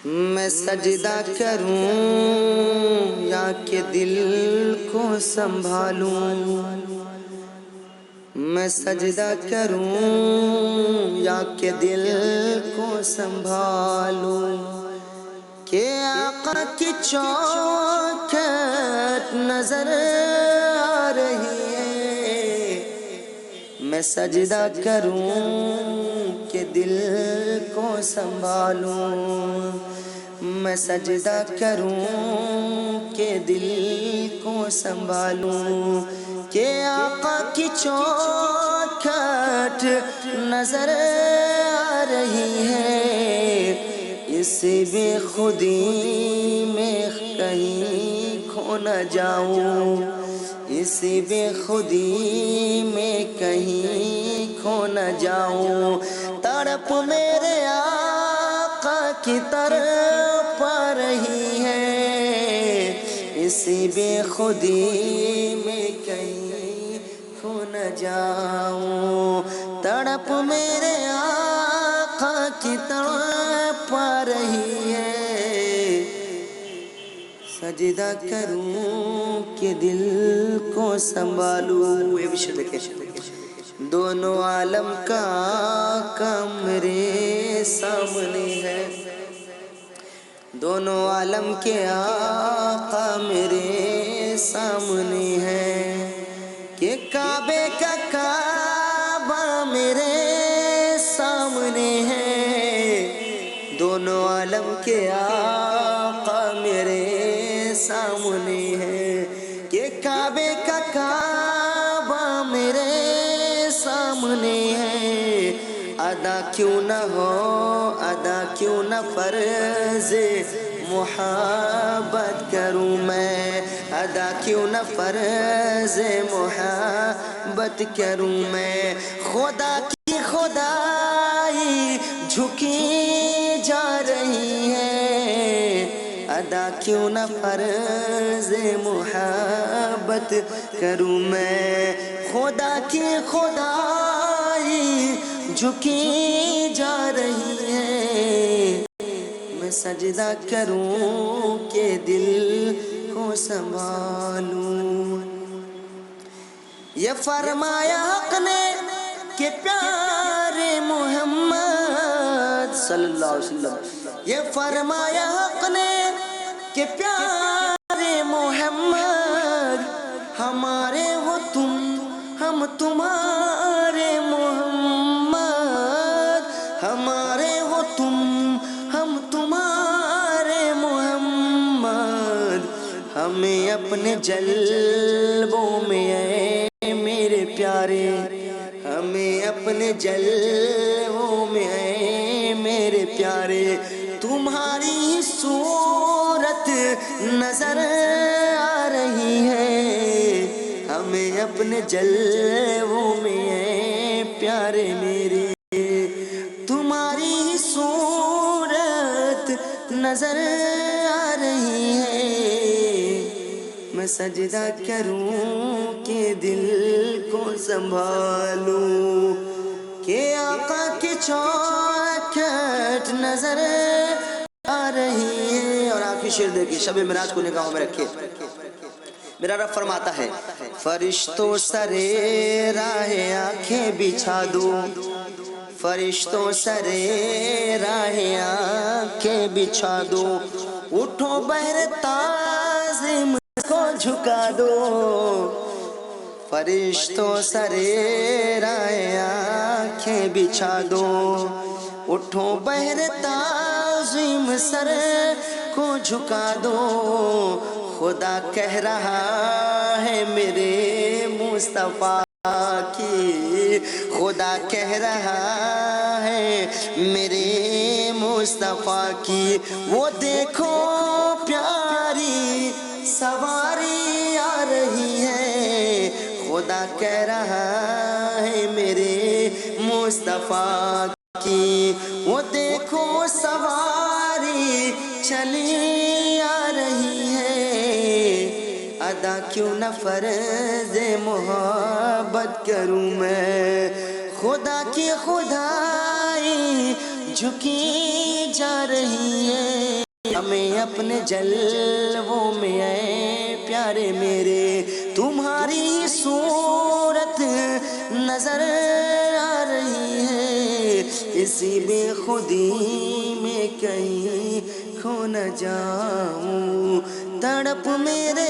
میں سجدہ کروں یا کہ دل کو سنبھالوں، میں سجدہ کروں یا کہ دل کو سنبھالوں، کہ آقا کی چوکھٹ نظر آ رہی ہے۔ میں سجدہ کروں کہ دل کو سنبھالوں، میں سجدہ کروں کہ دل کو سنبھالوں، کہ آقا کی چوکھٹ نظر آ رہی ہے۔ اس بے خودی میں کہیں کھو نہ جاؤں، اس بے خودی میں کہیں کھو نہ جاؤں، تڑپ میرے آقا کی طرف آ رہی ہے۔ اس بے خودی میں کہیں کھو نہ جاؤں، تڑپ میرے آقا کی طرف آ رہی ہے۔ سجدہ کروں کہ دل کو سنبھالوں، یہ بھی شعر دیکھیں، دونوں عالم کا آقا میرے سامنے ہے، دونوں عالم کے آقا میرے سامنے ہے، کہ کعبے کا کعبہ میرے سامنے ہے، دونوں عالم کے آقا میرے سامنے ہے، کہ کعبے کا کعبہ میرے سامنے ہے۔ ادا کیوں نہ ہو، ادا کیوں نہ فرض محبت کروں میں، ادا کیوں نہ فرض محبت کروں میں، خدا کی خدائی جھکی جا رہی ہے، ادا کیوں نہ فرض محبت کروں میں، خدا کی خدائی جھکی جا رہی ہے۔ میں سجدہ کروں کہ دل کو سنبھالوں، یہ فرمایا حق نے کہ پیارے محمد صلی اللہ علیہ وسلم، یہ فرمایا حق نے کہ پیارے محمد، ہمارے ہو تم ہم تمہارے محمد، ہمارے ہو تم ہم تمہارے محمد، ہمیں اپنے جلووں میں اے میرے پیارے، ہمیں اپنے جلووں میں اے میرے پیارے، تمہاری صورت نظر آ رہی ہے، ہمیں اپنے جلووں میں اے پیارے میرے، تمہاری صورت نظر آ رہی ہے۔ میں سجدہ کروں کہ دل کو سنبھالوں، کہ آقا کی چوکھٹ نظر آ رہی ہے۔ اور آخری شعر دیکھیں، شب معراج کو نگاہوں میں رکھے، میرا رب فرماتا ہے، فرشتوں سرے راہ آنکھیں بچھا دو، فرشتوں سرے راہ آنکھیں بچھا دو، اٹھو بہر تعظیم کو جھکا دو، فرشتوں سرے راہ آنکھیں بچھا دو، اٹھو بہر تعظیم سر کو جھکا دو، خدا کہہ رہا ہے میرے مصطفیٰ کی، خدا کہہ رہا ہے میرے مصطفیٰ کی، وہ دیکھو پیاری سواری آ رہی ہے، خدا کہہ رہا ہے میرے مصطفیٰ کی، وہ دیکھو سواری چلی آ رہی ہے، ادا کیوں نہ فرض محبت کروں میں، خدا کی خدائی جھکی جا رہی ہے۔ اپنے جلووں میں اے پیارے میرے تمہاری صورت نظر آ رہی ہے، اسی بے خودی میں کہیں کھو نہ جاؤں، تڑپ میرے